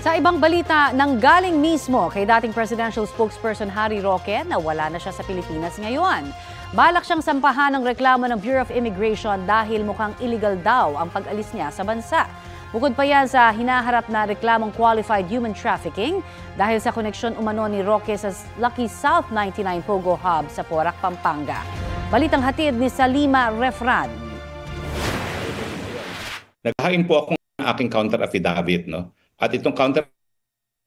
Sa ibang balita, nanggaling mismo kay dating presidential spokesperson Harry Roque na wala na siya sa Pilipinas ngayon. Balak siyang sampahan ng reklamo ng Bureau of Immigration dahil mukhang illegal daw ang pag-alis niya sa bansa. Bukod pa yan sa hinaharap na reklamong qualified human trafficking dahil sa koneksyon umano ni Roque sa Lucky South 99 Pogo Hub sa Porac, Pampanga. Balitang hatid ni Salima Refran. Naghain po ako ng aking counter affidavit, no? At itong counter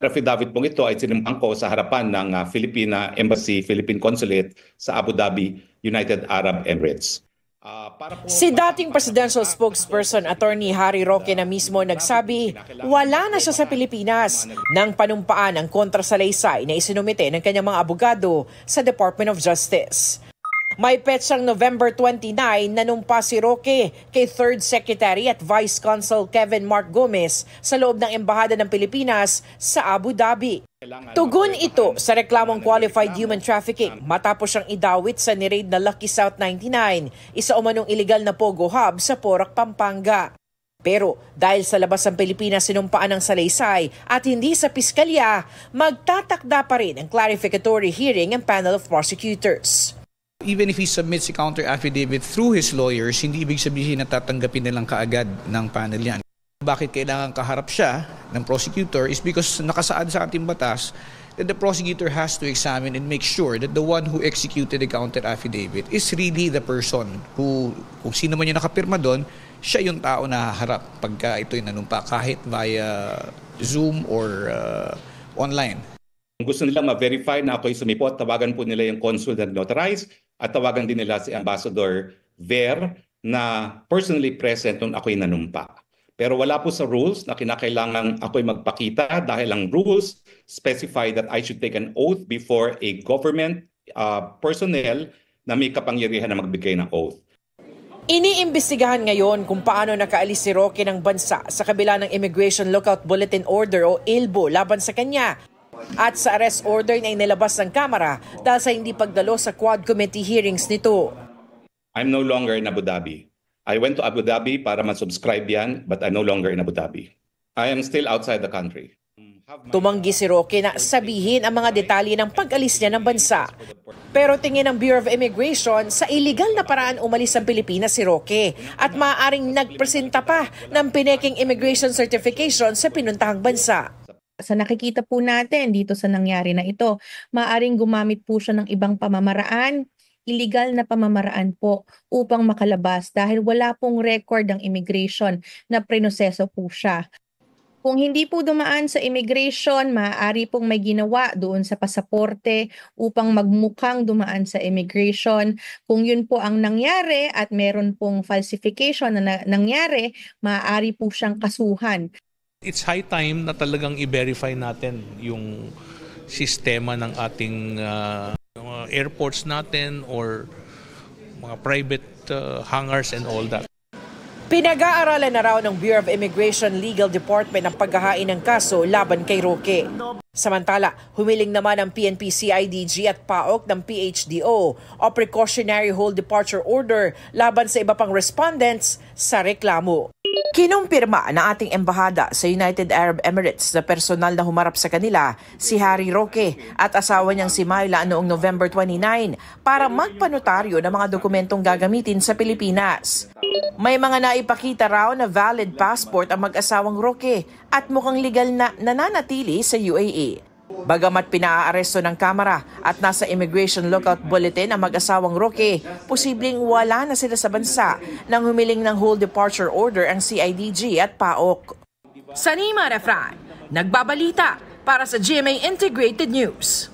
affidavit pong ito ay sinimpang ko sa harapan ng Philippine Embassy, Philippine Consulate sa Abu Dhabi, United Arab Emirates. Si dating presidential spokesperson Attorney Harry Roque na mismo nagsabi wala na siya sa Pilipinas nang panumpaan ang kontrasalaysay na isinumite ng kanyang mga abogado sa Department of Justice. May petsang November 29 nanumpa si Roque kay 3rd Secretary at Vice Consul Kevin Mark Gomez sa loob ng Embahada ng Pilipinas sa Abu Dhabi. Tugon ito sa reklamong qualified human trafficking matapos siyang idawit sa niraid na Lucky South 99, isa umanong illegal na Pogo Hub sa Porac, Pampanga. Pero dahil sa labas ng Pilipinas sinumpaan ng salaysay at hindi sa piskalya, magtatakda pa rin ang clarificatory hearing ng panel of prosecutors. Even if he submits a counter affidavit through his lawyers, hindi ibig sabihin na tatanggapin nilang kaagad ng panel yan. Bakit kailangan kaharap siya ng prosecutor is because nakasaad sa ating batas that the prosecutor has to examine and make sure that the one who executed the counter affidavit is really the person who, kung sino man yung nakapirma doon, siya yung tao na haharap pagka ito'y nanumpa kahit via Zoom or online. Kung gusto nila ma-verify na ako'y sumipot, tawagan po nila yung consul na notarized at tawagan din nila si Ambassador Ver na personally present nung ako'y nanumpa. Pero wala po sa rules na kinakailangan ako'y magpakita dahil ang rules specify that I should take an oath before a government personnel na may kapangyarihan na magbigay ng oath. Iniimbestigahan ngayon kung paano nakaalis si Roque ng bansa sa kabila ng Immigration Lookout Bulletin Order o ILBO laban sa kanya. At sa arrest order na inilabas ng Kamara dahil sa hindi pagdalo sa Quad Committee hearings nito. I'm no longer in Abu Dhabi. I went to Abu Dhabi para ma-subscribe yan, but I'm no longer in Abu Dhabi. I am still outside the country. Tumanggi si Roque na sabihin ang mga detalye ng pag-alis niya ng bansa. Pero tingin ng Bureau of Immigration, sa illegal na paraan umalis ang Pilipinas si Roque at maaaring nagpresenta pa ng pineking immigration certification sa pinuntahang bansa. Sa nakikita po natin dito sa nangyari na ito, maaaring gumamit po siya ng ibang pamamaraan, illegal na pamamaraan po upang makalabas dahil wala pong record ng immigration na prinoseso po siya. Kung hindi po dumaan sa immigration, maaari pong may ginawa doon sa pasaporte upang magmukhang dumaan sa immigration. Kung yun po ang nangyari at meron pong falsification na nangyari, maaari po siyang kasuhan. It's high time na talagang i-verify natin yung sistema ng ating airports natin or mga private hangars and all that. Pinag-aaralan na raw ng Bureau of Immigration Legal Department ang paghahain ng kaso laban kay Roque. Samantala, humiling naman ang PNP CIDG at PAOK ng PHDO o Precautionary Hold Departure Order laban sa iba pang respondents sa reklamo. Kinumpirma ng ating embahada sa United Arab Emirates na personal na humarap sa kanila si Harry Roque at asawa niyang si Myla noong November 29 para magpanotaryo ng mga dokumentong gagamitin sa Pilipinas. May mga naipakita raw na valid passport ang mag-asawang Roque at mukhang legal na nananatili sa UAE. Bagamat pinaaresto ng Kamara at nasa Immigration Lookout Bulletin ang mag-asawang Roque, posibleng wala na sila sa bansa nang humiling ng Hold Departure Order ang CIDG at PAOK. Salima Refran, nagbabalita para sa GMA Integrated News.